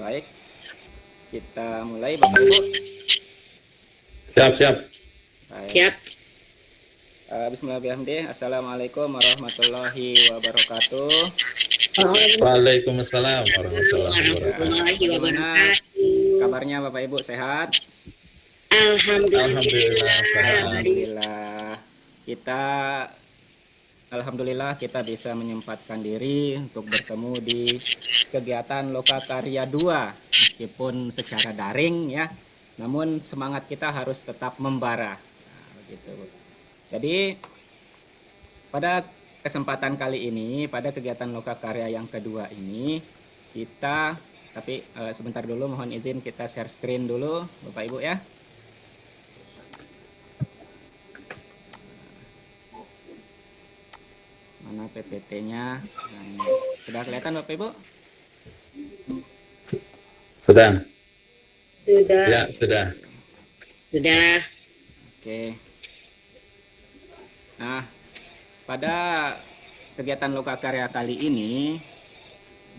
Baik, kita mulai Bapak Ibu. Siap, siap. Baik. Siap. Bismillahirrahmanirrahim. Assalamualaikum warahmatullahi wabarakatuh. Waalaikumsalam warahmatullahi wabarakatuh. Warahmatullahi Bagaimana wabarakatuh. kabarnya Bapak Ibu, sehat? Alhamdulillah. Alhamdulillah. Alhamdulillah kita bisa menyempatkan diri untuk bertemu di kegiatan Lokakarya 2, meskipun secara daring ya. Namun semangat kita harus tetap membara. Nah, begitu. Jadi pada kesempatan kali ini, pada kegiatan Lokakarya yang kedua ini, sebentar dulu, mohon izin kita share screen dulu Bapak Ibu ya. Mana PPT-nya? Nah, sudah kelihatan Bapak Ibu? Sedang. Sudah. Ya, sudah. Sudah. Oke. Nah, pada kegiatan Lokakarya kali ini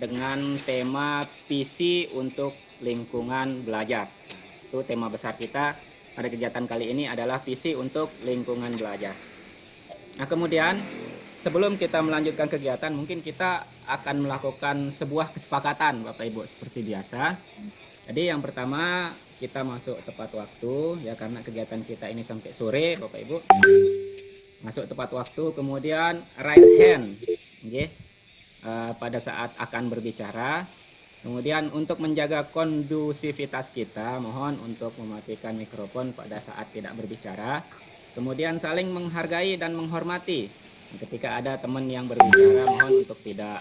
dengan tema visi untuk lingkungan belajar. Itu tema besar kita pada kegiatan kali ini adalah visi untuk lingkungan belajar. Nah, kemudian sebelum kita melanjutkan kegiatan, mungkin kita akan melakukan sebuah kesepakatan Bapak Ibu seperti biasa. Jadi yang pertama kita masuk tepat waktu ya, karena kegiatan kita ini sampai sore Bapak Ibu. Masuk tepat waktu, kemudian raise hand okay, pada saat akan berbicara. Kemudian untuk menjaga kondusivitas kita, mohon untuk mematikan mikrofon pada saat tidak berbicara. Kemudian saling menghargai dan menghormati. Ketika ada teman yang berbicara, mohon untuk tidak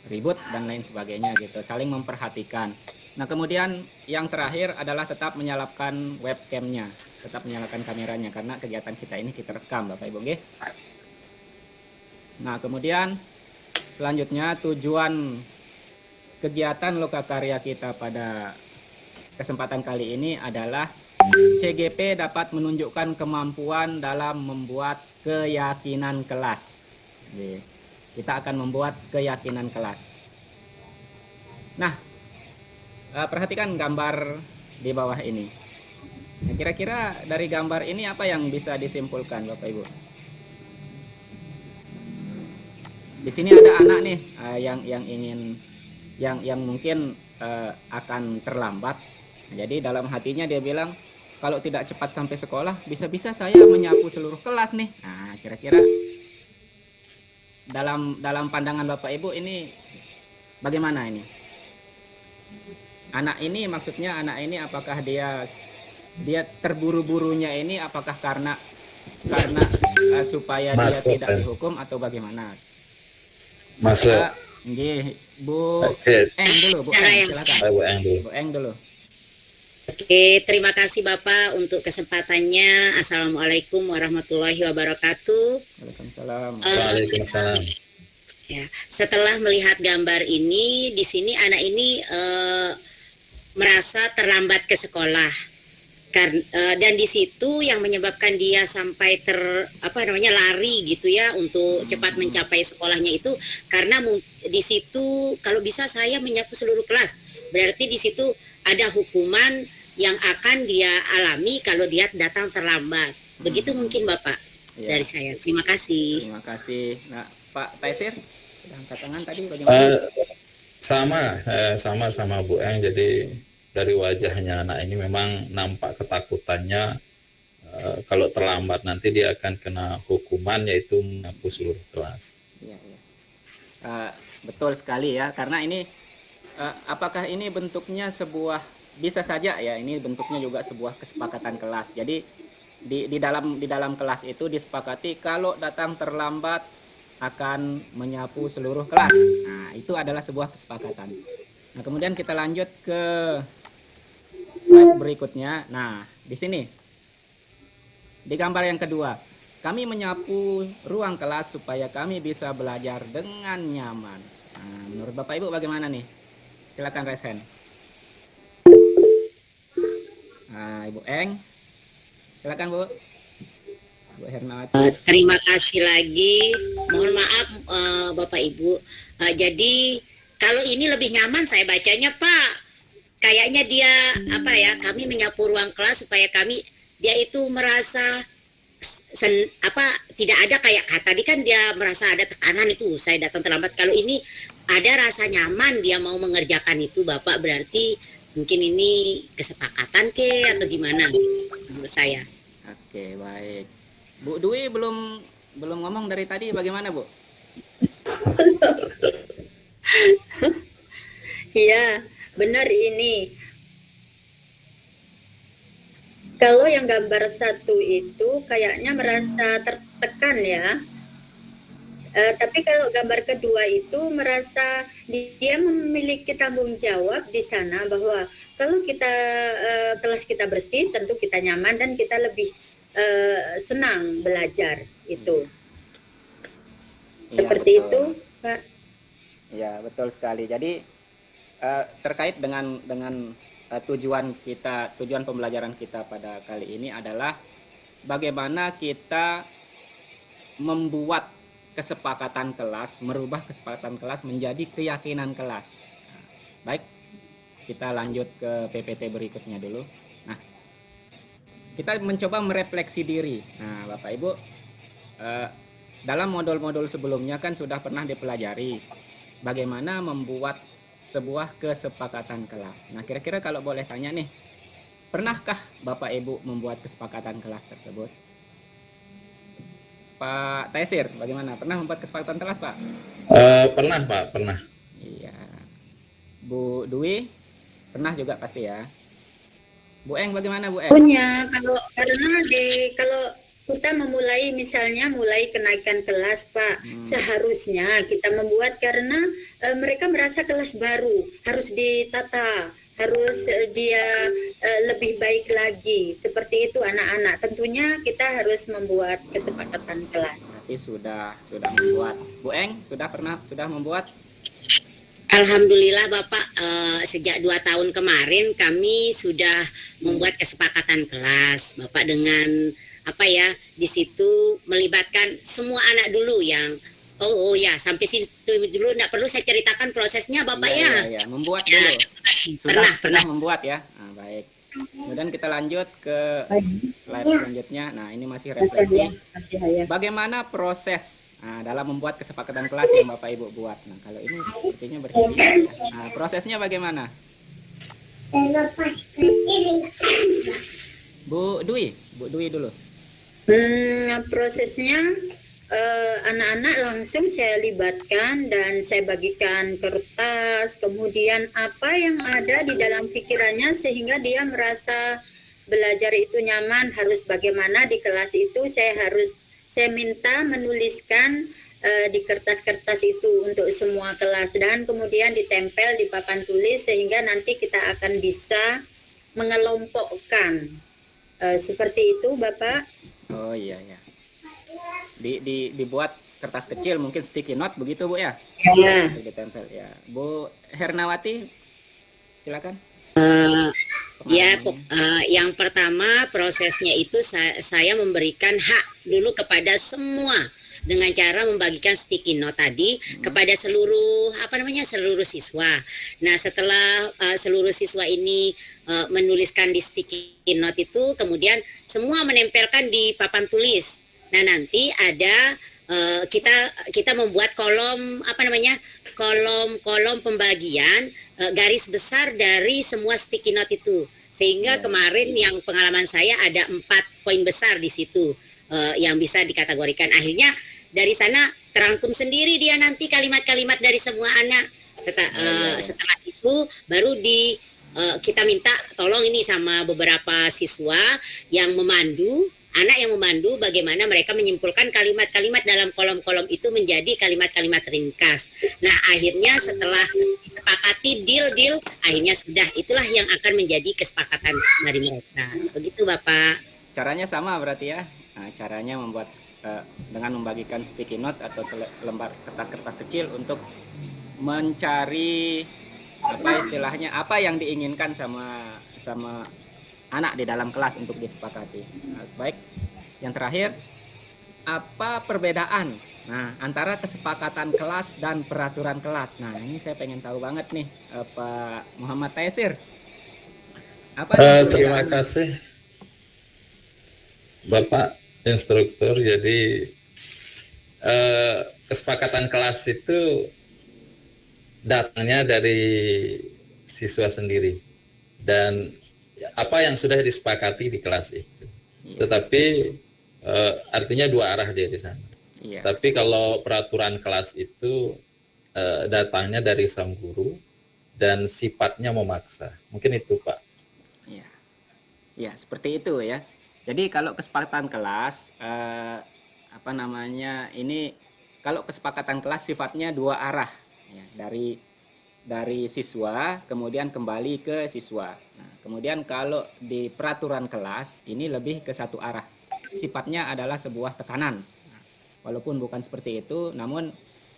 ribut dan lain sebagainya gitu. Saling memperhatikan. Nah, kemudian yang terakhir adalah tetap menyalakan webcamnya, tetap menyalakan kameranya, karena kegiatan kita ini kita rekam Bapak Ibu. Okay? Nah, kemudian selanjutnya tujuan kegiatan Lokakarya kita pada kesempatan kali ini adalah CGP dapat menunjukkan kemampuan dalam membuat keyakinan kelas. Jadi, kita akan membuat keyakinan kelas. Nah, perhatikan gambar di bawah ini. Nah, kira-kira dari gambar ini apa yang bisa disimpulkan Bapak Ibu? Di sini ada anak nih yang mungkin akan terlambat. Nah, jadi dalam hatinya dia bilang, kalau tidak cepat sampai sekolah, bisa-bisa saya menyapu seluruh kelas nih. Nah, kira-kira dalam pandangan Bapak Ibu ini bagaimana ini? Anak ini apakah dia terburu-burunya ini apakah karena supaya dia tidak dihukum atau bagaimana? Masuk. Bu Eng dulu, Bu Eng, silakan. Bu Eng dulu. Oke, terima kasih Bapak untuk kesempatannya. Assalamualaikum warahmatullahi wabarakatuh. Waalaikumsalam. Waalaikumsalam. Ya, setelah melihat gambar ini, di sini anak ini merasa terlambat ke sekolah. Dan di situ yang menyebabkan dia sampai lari gitu ya untuk cepat mencapai sekolahnya itu karena di situ kalau bisa saya menyapu seluruh kelas, berarti di situ ada hukuman yang akan dia alami kalau dia datang terlambat. Begitu mungkin Bapak dari saya. Terima kasih. Terima kasih. Nah, Pak Taisir sudah angkat tangan tadi bagaimana? Sama Bu Eng. Jadi dari wajahnya anak ini memang nampak ketakutannya kalau terlambat nanti dia akan kena hukuman, yaitu menyapu seluruh kelas. Iya. Betul sekali ya, karena ini apakah ini bentuknya bisa saja ya, ini bentuknya juga sebuah kesepakatan kelas. Jadi di dalam kelas itu disepakati kalau datang terlambat akan menyapu seluruh kelas. Nah, itu adalah sebuah kesepakatan. Nah, kemudian kita lanjut ke slide berikutnya. Nah, di sini di gambar yang kedua, kami menyapu ruang kelas supaya kami bisa belajar dengan nyaman. Nah, menurut Bapak Ibu bagaimana nih? Silakan raise hand. Nah, Ibu Eng, silakan Bu. Bu Hernawati. Terima kasih lagi. Mohon maaf Bapak Ibu. Jadi kalau ini lebih nyaman saya bacanya Pak. Kayaknya dia apa ya? Kami menyapu ruang kelas supaya dia itu merasa tidak ada kayak tadi kan dia merasa ada tekanan itu saya datang terlambat. Kalau ini ada rasa nyaman dia mau mengerjakan itu Bapak, berarti mungkin ini kesepakatan atau gimana menurut saya. Oke, baik. Bu Dwi belum ngomong dari tadi, bagaimana Bu? Iya, benar ini. Kalau yang gambar 1 itu kayaknya merasa tertekan ya. Tapi kalau gambar kedua itu merasa dia memiliki tanggung jawab di sana bahwa kalau kita kelas kita bersih, tentu kita nyaman dan kita lebih senang belajar itu. Iya, Seperti betul. itu, Pak. Ya, betul sekali. Jadi terkait dengan tujuan pembelajaran kita pada kali ini adalah bagaimana kita membuat kesepakatan kelas, merubah kesepakatan kelas menjadi keyakinan kelas. Nah, baik, kita lanjut ke PPT berikutnya dulu. Nah, kita mencoba merefleksi diri. Nah, Bapak Ibu, dalam modul-modul sebelumnya kan sudah pernah dipelajari bagaimana membuat sebuah kesepakatan kelas. Nah, kira-kira kalau boleh tanya nih, pernahkah Bapak Ibu membuat kesepakatan kelas tersebut? Pak Taisir, bagaimana? Pernah membuat kesepakatan kelas, Pak? Pernah Pak, pernah. Iya. Bu Dwi, pernah juga pasti ya. Bu Eng, bagaimana Bu Eng? Punya kalau kalau kita mulai kenaikan kelas Pak, seharusnya kita membuat karena mereka merasa kelas baru harus ditata, harus dia lebih baik lagi. Seperti itu anak-anak. Tentunya kita harus membuat kesepakatan kelas. Berarti sudah membuat. Bu Eng, sudah membuat? Alhamdulillah Bapak, sejak 2 tahun kemarin kami sudah membuat kesepakatan kelas Bapak dengan di situ melibatkan semua anak dulu yang sampai situ dulu, nggak perlu saya ceritakan prosesnya Bapak ya. Membuat dulu. Pernah. Membuat ya. Nah, baik. Kemudian kita lanjut ke slide selanjutnya. Nah, ini masih refleksi. Bagaimana proses dalam membuat kesepakatan kelas yang Bapak Ibu buat? Nah, kalau ini sepertinya berhenti. Nah, prosesnya bagaimana? Bu Dwi dulu. Prosesnya anak-anak langsung saya libatkan dan saya bagikan kertas, kemudian apa yang ada di dalam pikirannya sehingga dia merasa belajar itu nyaman. Harus bagaimana di kelas itu saya minta menuliskan di kertas-kertas itu untuk semua kelas dan kemudian ditempel di papan tulis sehingga nanti kita akan bisa mengelompokkan. Seperti itu Bapak. Oh iya. Dibuat kertas kecil, mungkin sticky note begitu Bu ya? Iya. Ditempel ya. Bu Hernawati, silakan. Yang pertama prosesnya itu saya memberikan hak dulu kepada semua dengan cara membagikan sticky note tadi kepada seluruh siswa. Nah, setelah seluruh siswa ini menuliskan di sticky note itu, kemudian semua menempelkan di papan tulis. Nah, nanti ada kita membuat kolom kolom pembagian garis besar dari semua sticky note itu. Sehingga kemarin yang pengalaman saya ada 4 poin besar di situ yang bisa dikategorikan. Akhirnya dari sana terangkum sendiri dia nanti kalimat-kalimat dari semua anak. Setelah itu baru kita minta tolong ini sama beberapa siswa yang memandu, anak yang memandu bagaimana mereka menyimpulkan kalimat-kalimat dalam kolom-kolom itu menjadi kalimat-kalimat ringkas. Nah, akhirnya setelah disepakati deal, akhirnya sudah itulah yang akan menjadi kesepakatan dari mereka. Begitu Bapak. Caranya sama berarti ya. Nah, caranya membuat dengan membagikan sticky note atau lembar kertas-kertas kecil untuk mencari apa yang diinginkan sama anak di dalam kelas untuk disepakati. Nah, baik, yang terakhir apa perbedaan antara kesepakatan kelas dan peraturan kelas? Nah, ini saya pengen tahu banget nih, Pak Muhammad Taisir. Apa Terima kasih Bapak instruktur. Jadi kesepakatan kelas itu datangnya dari siswa sendiri dan apa yang sudah disepakati di kelas itu. Tetapi artinya dua arah dia di sana. Iya. Tapi kalau peraturan kelas itu datangnya dari sang guru dan sifatnya memaksa. Mungkin itu, Pak. Iya. Ya, seperti itu ya. Jadi kalau kesepakatan kelas ini kalau kesepakatan kelas sifatnya dua arah ya, dari siswa kemudian kembali ke siswa. Nah, kemudian kalau di peraturan kelas ini lebih ke satu arah. Sifatnya adalah sebuah tekanan. Nah, walaupun bukan seperti itu, namun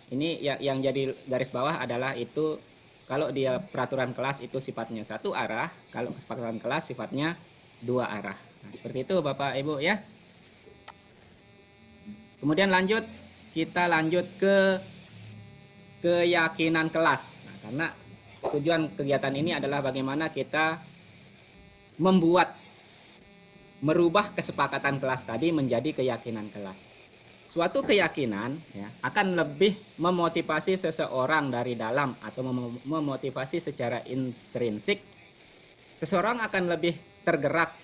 ini yang jadi garis bawah adalah itu kalau dia peraturan kelas itu sifatnya satu arah, kalau kesepakatan kelas sifatnya dua arah. Nah, seperti itu Bapak Ibu ya. Kemudian kita lanjut ke keyakinan kelas. Nah, karena tujuan kegiatan ini adalah bagaimana kita merubah kesepakatan kelas tadi menjadi keyakinan kelas. Suatu keyakinan ya, akan lebih memotivasi seseorang dari dalam atau memotivasi secara intrinsik. Seseorang akan lebih tergerak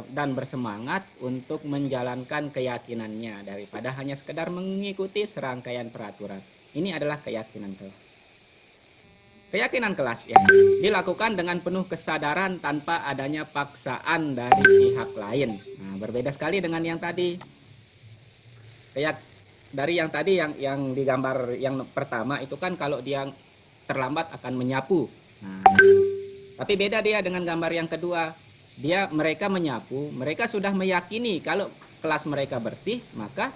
dan bersemangat untuk menjalankan keyakinannya daripada hanya sekedar mengikuti serangkaian peraturan. Ini adalah keyakinan kelas. Keyakinan kelas ya dilakukan dengan penuh kesadaran tanpa adanya paksaan dari pihak lain. Nah, berbeda sekali dengan yang tadi. Dari yang tadi yang digambar yang pertama itu kan kalau dia terlambat akan menyapu. Nah, tapi beda dia dengan gambar yang kedua. Mereka menyapu, mereka sudah meyakini kalau kelas mereka bersih, maka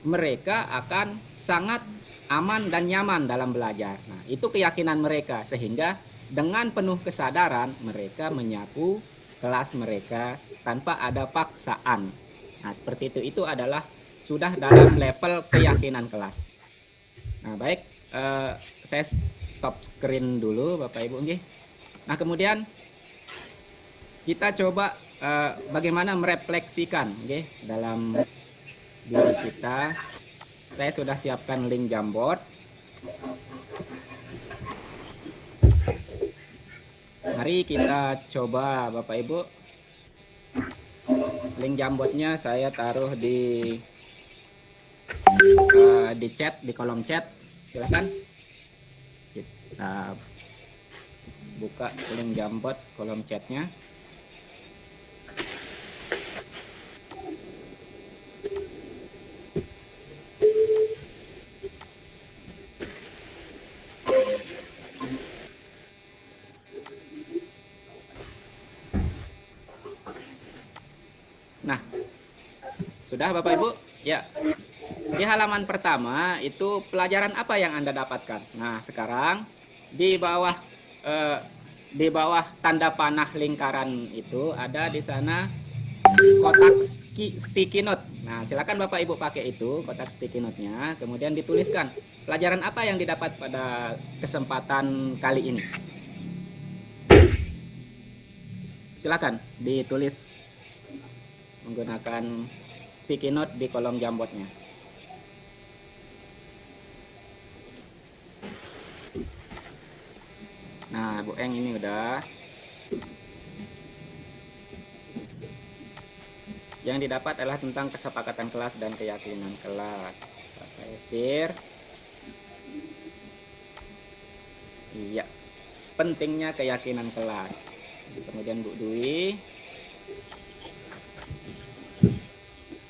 mereka akan sangat aman dan nyaman dalam belajar. Nah, itu keyakinan mereka sehingga dengan penuh kesadaran mereka menyapu kelas mereka tanpa ada paksaan. Nah, seperti itu. Itu adalah sudah dalam level keyakinan kelas. Nah, baik, saya stop screen dulu Bapak Ibu nggih. Nah, kemudian kita coba bagaimana merefleksikan nggih dalam diri kita. Saya sudah siapkan link Jamboard. Mari kita coba Bapak Ibu. Link Jamboardnya saya taruh di chat, di kolom chat. Silakan kita buka link Jamboard kolom chatnya. Nah, sudah Bapak Ibu? Ya. Di halaman pertama itu pelajaran apa yang Anda dapatkan? Nah, sekarang di bawah tanda panah lingkaran itu ada di sana kotak sticky note. Nah, silakan Bapak Ibu pakai itu kotak sticky note-nya, kemudian dituliskan pelajaran apa yang didapat pada kesempatan kali ini. Silakan ditulis menggunakan sticky note di kolom Jamboardnya. Nah, Bu Eng ini udah. Yang didapat adalah tentang kesepakatan kelas dan keyakinan kelas. Pak Taisir. Iya. Pentingnya keyakinan kelas. Kemudian Bu Dwi.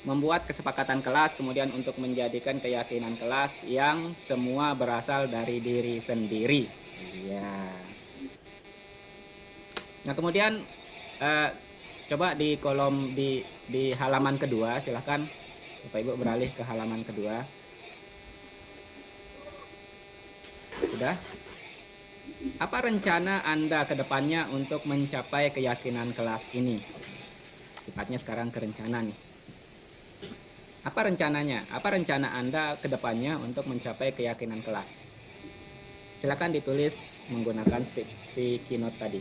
Membuat kesepakatan kelas, kemudian untuk menjadikan keyakinan kelas yang semua berasal dari diri sendiri. Iya. Nah, kemudian coba di kolom di halaman kedua, silahkan Bapak Ibu beralih ke halaman kedua. Sudah? Apa rencana Anda ke depannya untuk mencapai keyakinan kelas ini? Sifatnya sekarang kerencana nih. Apa rencananya? Apa rencana Anda ke depannya untuk mencapai keyakinan kelas? Silakan ditulis menggunakan sticky note tadi.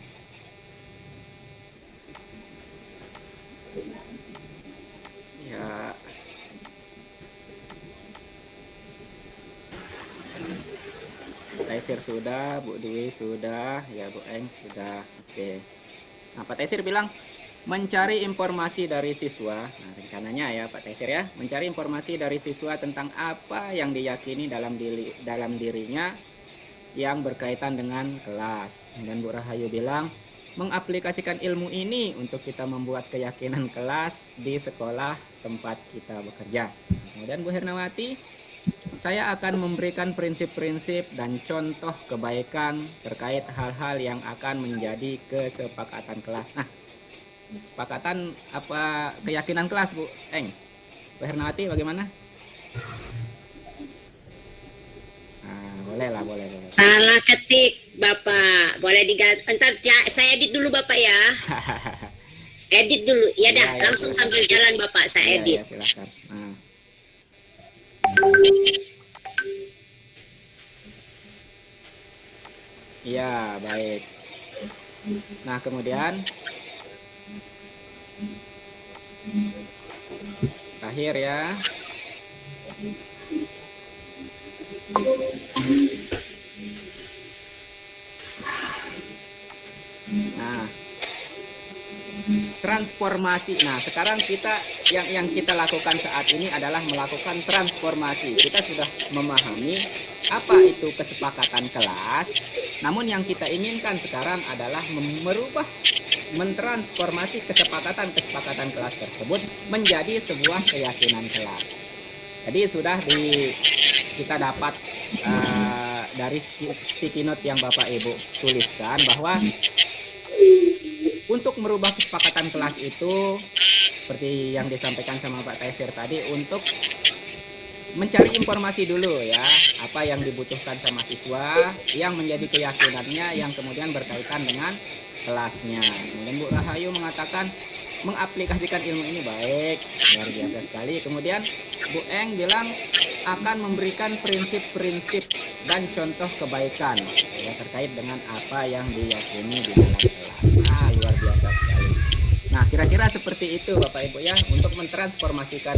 Ya. Taisir sudah, Bu Dwi sudah, ya Bu Eng sudah. Oke. Nah, Pak Taisir bilang mencari informasi dari siswa. Nah, rencananya ya Pak Taisir ya, mencari informasi dari siswa tentang apa yang diyakini dalam dirinya yang berkaitan dengan kelas. Dan Bu Rahayu bilang mengaplikasikan ilmu ini untuk kita membuat keyakinan kelas di sekolah tempat kita bekerja. Kemudian Bu Hernawati, saya akan memberikan prinsip-prinsip dan contoh kebaikan terkait hal-hal yang akan menjadi kesepakatan kelas. Nah, kesepakatan apa keyakinan kelas, Bu Eng? Bu Hernawati bagaimana? Nah, boleh lah, boleh. Salah ketik, Bapak. Boleh diganti. Entar saya edit dulu, Bapak ya. Edit dulu. Ya dah, Ya, langsung ya. sambil jalan, Bapak. Saya edit. Ya, silakan. Nah. Iya, baik. Nah, kemudian terakhir ya. Nah, transformasi. Nah, sekarang kita yang kita lakukan saat ini adalah melakukan transformasi. Kita sudah memahami apa itu kesepakatan kelas. Namun yang kita inginkan sekarang adalah mentransformasi kesepakatan kelas tersebut menjadi sebuah keyakinan kelas. Jadi sudah kita dapat dari sticky note yang Bapak Ibu tuliskan bahwa untuk merubah kesepakatan kelas itu seperti yang disampaikan sama Pak Taisir tadi, untuk mencari informasi dulu ya, apa yang dibutuhkan sama siswa yang menjadi keyakinannya yang kemudian berkaitan dengan kelasnya. Kemudian Bu Rahayu mengatakan mengaplikasikan ilmu ini baik, luar biasa sekali. Kemudian Bu Eng bilang akan memberikan prinsip-prinsip dan contoh kebaikan ya, terkait dengan apa yang diyakini di dalam kelas. Nah, luar biasa sekali. Nah, kira-kira seperti itu Bapak Ibu ya, untuk mentransformasikan.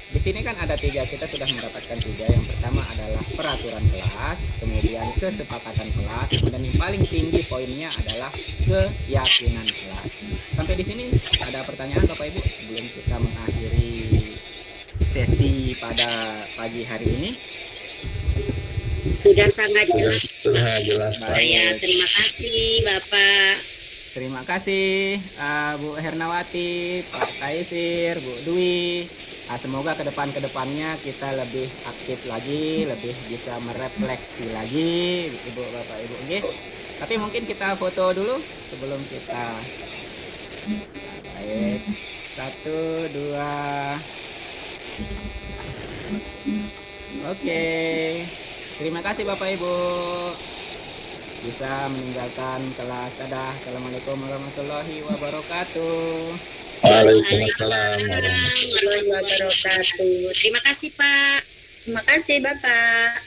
Di sini kan ada 3, kita sudah mendapatkan 3. Yang pertama adalah peraturan kelas, kemudian kesepakatan kelas, dan yang paling tinggi poinnya adalah keyakinan kelas. Sampai di sini ada pertanyaan Bapak Ibu sebelum kita mengakhiri sesi pada pagi hari ini? Sudah sangat jelas. Sudah jelas. Saya terima kasih, Bapak. Terima kasih Bu Hernawati, Pak Taisir, Bu Dwi. Semoga kedepannya kita lebih aktif lagi, lebih bisa merefleksi lagi, Ibu Bapak Ibu. Oke. Tapi mungkin kita foto dulu sebelum kita. Baik, 1, 2. Oke. Terima kasih Bapak Ibu. Bisa meninggalkan kelas. Dadah. Assalamualaikum warahmatullahi wabarakatuh. Waalaikumsalam Warahmatullahi wabarakatuh. Terima kasih, Pak. Terima kasih Bapak.